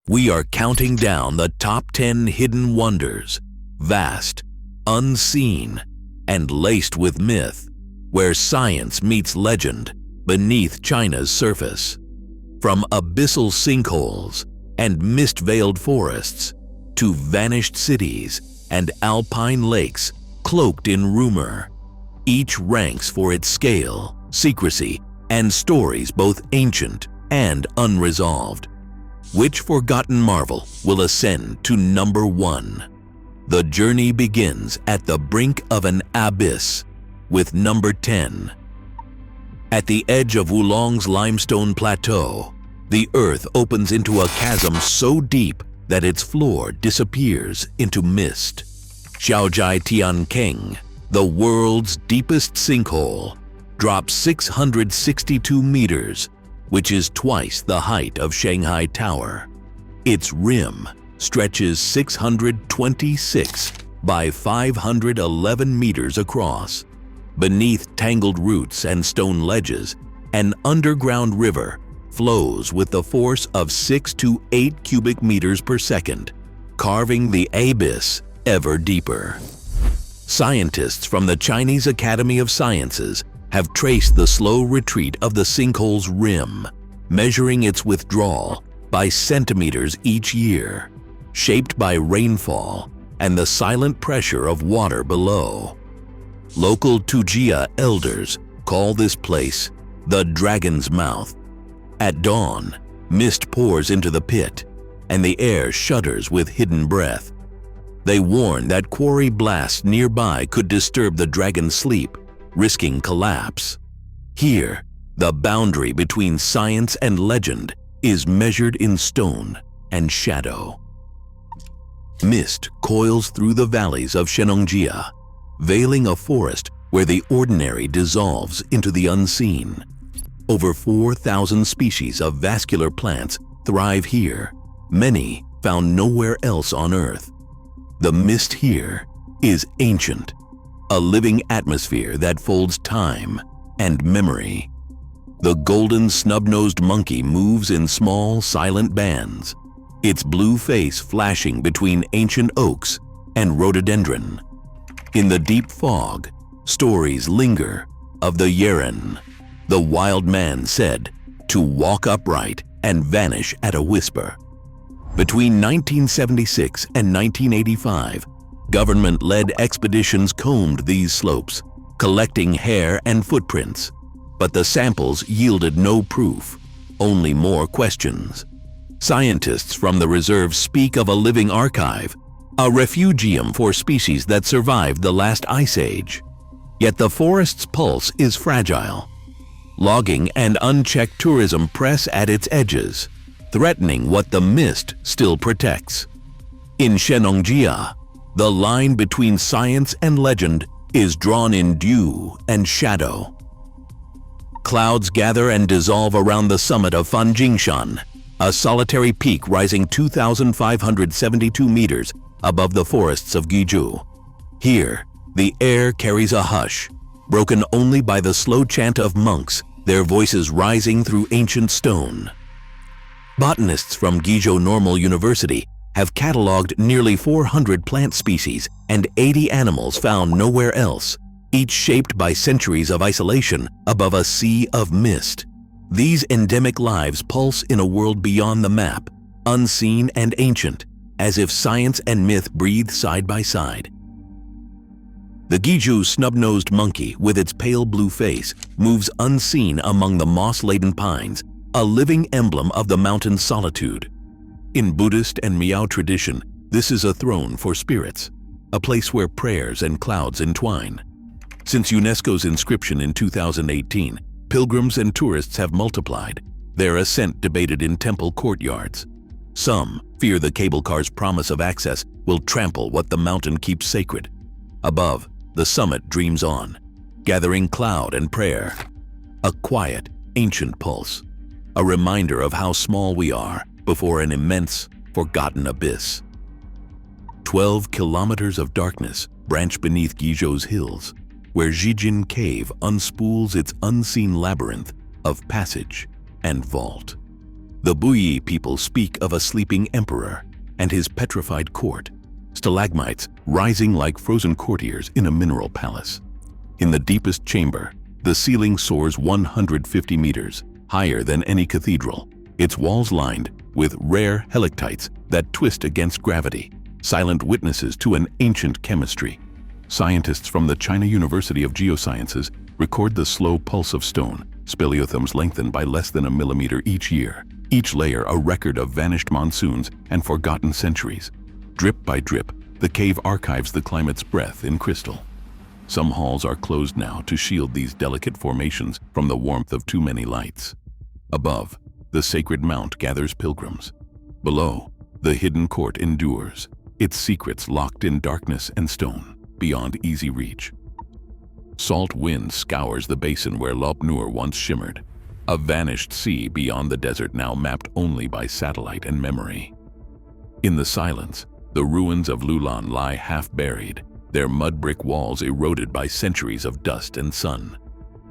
We are counting down the top 10 hidden wonders, vast, unseen, and laced with myth, where science meets legend beneath China's surface. From abyssal sinkholes and mist-veiled forests to vanished cities and alpine lakes cloaked in rumor, each ranks for its scale, secrecy, and stories both ancient and unresolved. Which forgotten marvel will ascend to number 1? The journey begins at the brink of an abyss with number 10. At the edge of Wulong's limestone plateau, the earth opens into a chasm so deep that its floor disappears into mist. Xiaozhai Tiankeng, the world's deepest sinkhole, drops 662 meters, which is twice the height of Shanghai Tower. Its rim stretches 626 by 511 meters across. Beneath tangled roots and stone ledges, an underground river flows with the force of 6 to 8 cubic meters per second, carving the abyss ever deeper. Scientists from the Chinese Academy of Sciences have traced the slow retreat of the sinkhole's rim, measuring its withdrawal by centimeters each year, shaped by rainfall and the silent pressure of water below. Local Tujia elders call this place the Dragon's Mouth. At dawn, mist pours into the pit, and the air shudders with hidden breath. They warn that quarry blasts nearby could disturb the dragon's sleep, risking collapse. Here, the boundary between science and legend is measured in stone and shadow. Mist coils through the valleys of Shennongjia, veiling a forest where the ordinary dissolves into the unseen. Over 4,000 species of vascular plants thrive here, many found nowhere else on Earth. The mist here is ancient, a living atmosphere that folds time and memory. The golden snub-nosed monkey moves in small, silent bands, its blue face flashing between ancient oaks and rhododendron. In the deep fog, stories linger of the Yeren, the wild man said to walk upright and vanish at a whisper. Between 1976 and 1985, government-led expeditions combed these slopes, collecting hair and footprints, but the samples yielded no proof, only more questions. Scientists from the reserve speak of a living archive, a refugium for species that survived the last ice age. Yet the forest's pulse is fragile. Logging and unchecked tourism press at its edges, threatening what the mist still protects. In Shennongjia, the line between science and legend is drawn in dew and shadow. Clouds gather and dissolve around the summit of Fanjingshan, a solitary peak rising 2,572 meters above the forests of Guizhou. Here, the air carries a hush, broken only by the slow chant of monks, their voices rising through ancient stone. Botanists from Guizhou Normal University have cataloged nearly 400 plant species and 80 animals found nowhere else, each shaped by centuries of isolation above a sea of mist. These endemic lives pulse in a world beyond the map, unseen and ancient, as if science and myth breathe side by side. The Guizhou snub-nosed monkey, with its pale blue face, moves unseen among the moss-laden pines, a living emblem of the mountain's solitude. In Buddhist and Miao tradition, this is a throne for spirits, a place where prayers and clouds entwine. Since UNESCO's inscription in 2018, pilgrims and tourists have multiplied, their ascent debated in temple courtyards. Some fear the cable car's promise of access will trample what the mountain keeps sacred. Above, the summit dreams on, gathering cloud and prayer. A quiet, ancient pulse, a reminder of how small we are before an immense, forgotten abyss. 12 kilometers of darkness branch beneath Guizhou's hills, where Zhijin Cave unspools its unseen labyrinth of passage and vault. The Buyi people speak of a sleeping emperor and his petrified court, stalagmites rising like frozen courtiers in a mineral palace. In the deepest chamber, the ceiling soars 150 meters, higher than any cathedral, its walls lined with rare helictites that twist against gravity, silent witnesses to an ancient chemistry. Scientists from the China University of Geosciences record the slow pulse of stone, speleothems lengthened by less than a millimeter each year, each layer a record of vanished monsoons and forgotten centuries. Drip by drip, the cave archives the climate's breath in crystal. Some halls are closed now to shield these delicate formations from the warmth of too many lights. Above, the sacred mount gathers pilgrims. Below, the hidden court endures, its secrets locked in darkness and stone, beyond easy reach. Salt wind scours the basin where Lop Nur once shimmered, a vanished sea beyond the desert now mapped only by satellite and memory. In the silence, the ruins of Loulan lie half-buried, their mud-brick walls eroded by centuries of dust and sun.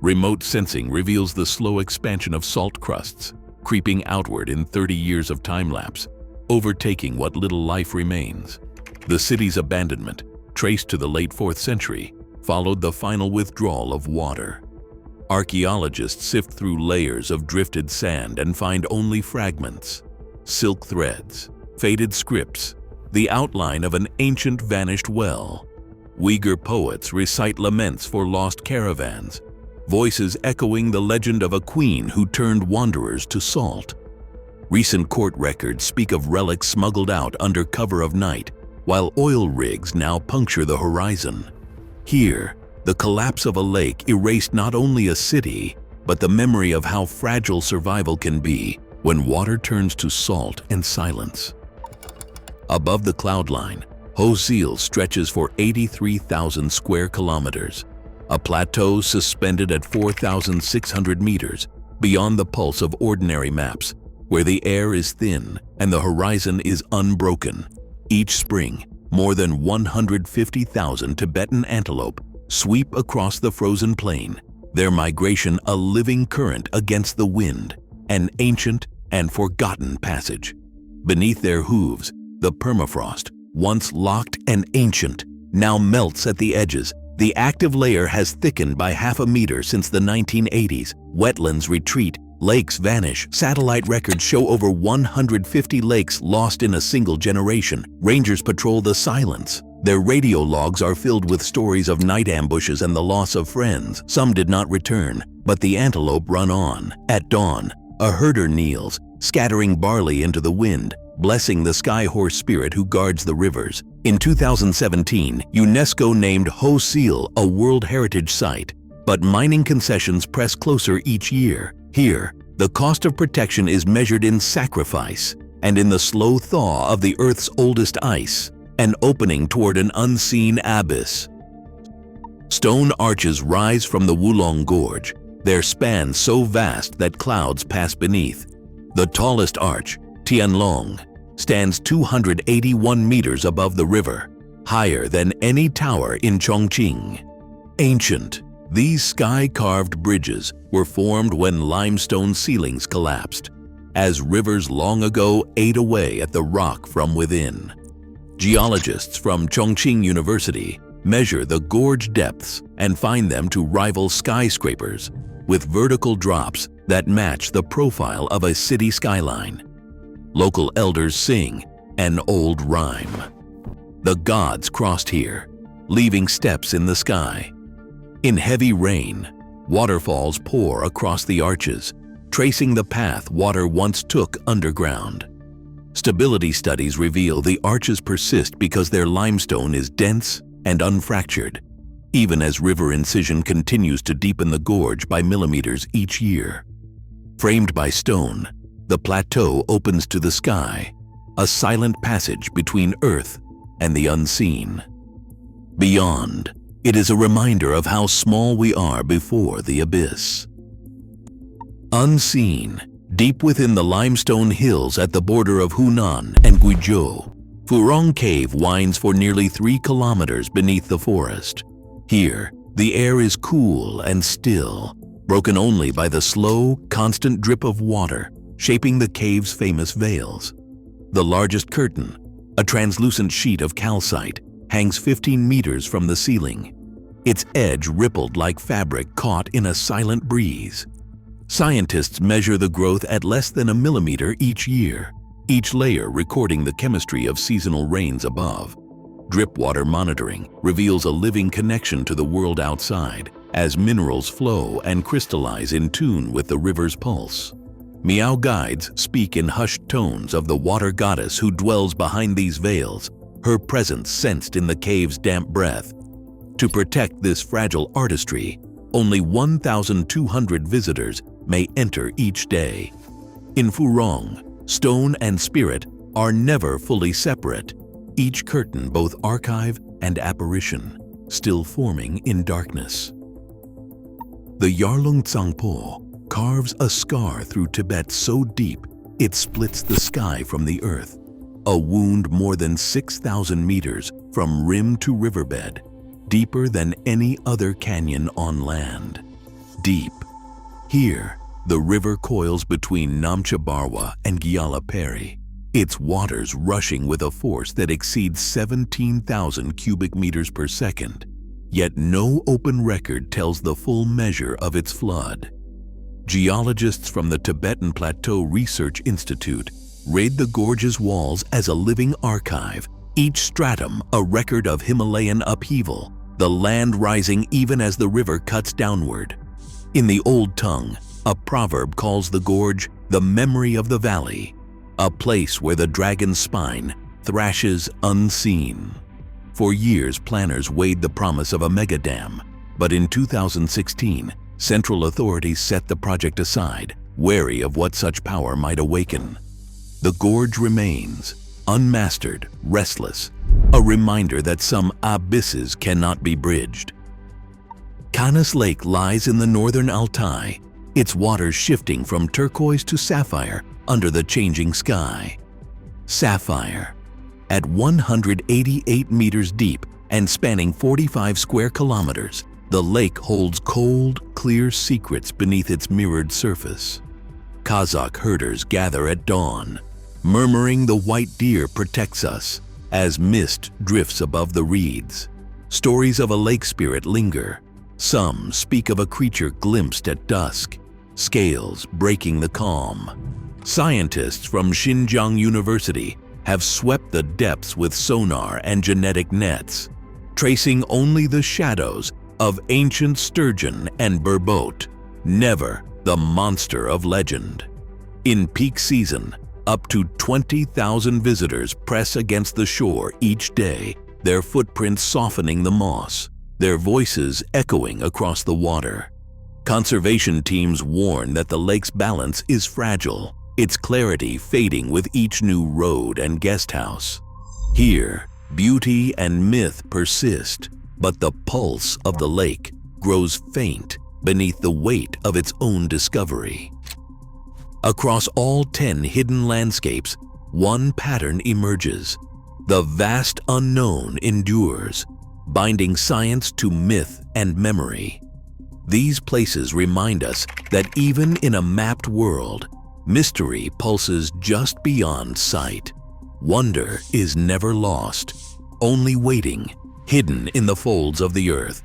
Remote sensing reveals the slow expansion of salt crusts, creeping outward in 30 years of time-lapse, overtaking what little life remains. The city's abandonment, traced to the late 4th century, followed the final withdrawal of water. Archaeologists sift through layers of drifted sand and find only fragments, silk threads, faded scripts, the outline of an ancient vanished well. Uyghur poets recite laments for lost caravans, voices echoing the legend of a queen who turned wanderers to salt. Recent court records speak of relics smuggled out under cover of night, while oil rigs now puncture the horizon. Here, the collapse of a lake erased not only a city, but the memory of how fragile survival can be when water turns to salt and silence. Above the cloud line, Hoh Xil stretches for 83,000 square kilometers, a plateau suspended at 4,600 meters beyond the pulse of ordinary maps, where the air is thin and the horizon is unbroken. Each spring, more than 150,000 Tibetan antelope sweep across the frozen plain, their migration a living current against the wind, an ancient and forgotten passage. Beneath their hooves, the permafrost, once locked and ancient, now melts at the edges. The active layer has thickened by half a meter since the 1980s. Wetlands retreat, lakes vanish. Satellite records show over 150 lakes lost in a single generation. Rangers patrol the silence. Their radio logs are filled with stories of night ambushes and the loss of friends. Some did not return, but the antelope run on. At dawn, a herder kneels, scattering barley into the wind, blessing the sky horse spirit who guards the rivers. In 2017, UNESCO named Hoh Xil a World Heritage Site, but mining concessions press closer each year. Here, the cost of protection is measured in sacrifice and in the slow thaw of the Earth's oldest ice, an opening toward an unseen abyss. Stone arches rise from the Wulong Gorge, their span so vast that clouds pass beneath. The tallest arch, Tianlong, stands 281 meters above the river, higher than any tower in Chongqing. Ancient, these sky-carved bridges were formed when limestone ceilings collapsed, as rivers long ago ate away at the rock from within. Geologists from Chongqing University measure the gorge depths and find them to rival skyscrapers, with vertical drops that match the profile of a city skyline. Local elders sing an old rhyme. The gods crossed here, leaving steps in the sky. In heavy rain, waterfalls pour across the arches, tracing the path water once took underground. Stability studies reveal the arches persist because their limestone is dense and unfractured, even as river incision continues to deepen the gorge by millimeters each year. Framed by stone, the plateau opens to the sky, a silent passage between Earth and the unseen. Beyond, it is a reminder of how small we are before the abyss. Unseen, deep within the limestone hills at the border of Hunan and Guizhou, Furong Cave winds for nearly 3 kilometers beneath the forest. Here, the air is cool and still, broken only by the slow, constant drip of water shaping the cave's famous veils. The largest curtain, a translucent sheet of calcite, hangs 15 meters from the ceiling. Its edge rippled like fabric caught in a silent breeze. Scientists measure the growth at less than a millimeter each year, each layer recording the chemistry of seasonal rains above. Drip water monitoring reveals a living connection to the world outside as minerals flow and crystallize in tune with the river's pulse. Meow guides speak in hushed tones of the water goddess who dwells behind these veils, her presence sensed in the cave's damp breath. To protect this fragile artistry, only 1,200 visitors may enter each day. In Furong, stone and spirit are never fully separate, each curtain both archive and apparition, still forming in darkness. The Yarlung Tsangpo carves a scar through Tibet so deep it splits the sky from the earth, a wound more than 6,000 meters from rim to riverbed, deeper than any other canyon on land. Deep. Here, the river coils between Namcha Barwa and Gyala Peri, its waters rushing with a force that exceeds 17,000 cubic meters per second. Yet no open record tells the full measure of its flood. Geologists from the Tibetan Plateau Research Institute raid the gorge's walls as a living archive, each stratum a record of Himalayan upheaval, the land rising even as the river cuts downward. In the old tongue, a proverb calls the gorge the memory of the valley, a place where the dragon's spine thrashes unseen. For years, planners weighed the promise of a mega dam, but in 2016, central authorities set the project aside, wary of what such power might awaken. The gorge remains, unmastered, restless, a reminder that some abysses cannot be bridged. Kanas Lake lies in the northern Altai, its waters shifting from turquoise to sapphire under the changing sky. Sapphire. At 188 meters deep and spanning 45 square kilometers, the lake holds cold, clear secrets beneath its mirrored surface. Kazakh herders gather at dawn, murmuring the white deer protects us as mist drifts above the reeds. Stories of a lake spirit linger. Some speak of a creature glimpsed at dusk, scales breaking the calm. Scientists from Xinjiang University have swept the depths with sonar and genetic nets, tracing only the shadows of ancient sturgeon and burbot, never the monster of legend. In peak season, up to 20,000 visitors press against the shore each day, their footprints softening the moss, their voices echoing across the water. Conservation teams warn that the lake's balance is fragile, its clarity fading with each new road and guest house. Here, beauty and myth persist, but the pulse of the lake grows faint beneath the weight of its own discovery. Across all 10 hidden landscapes, one pattern emerges. The vast unknown endures, binding science to myth and memory. These places remind us that even in a mapped world, mystery pulses just beyond sight. Wonder is never lost, only waiting, hidden in the folds of the earth.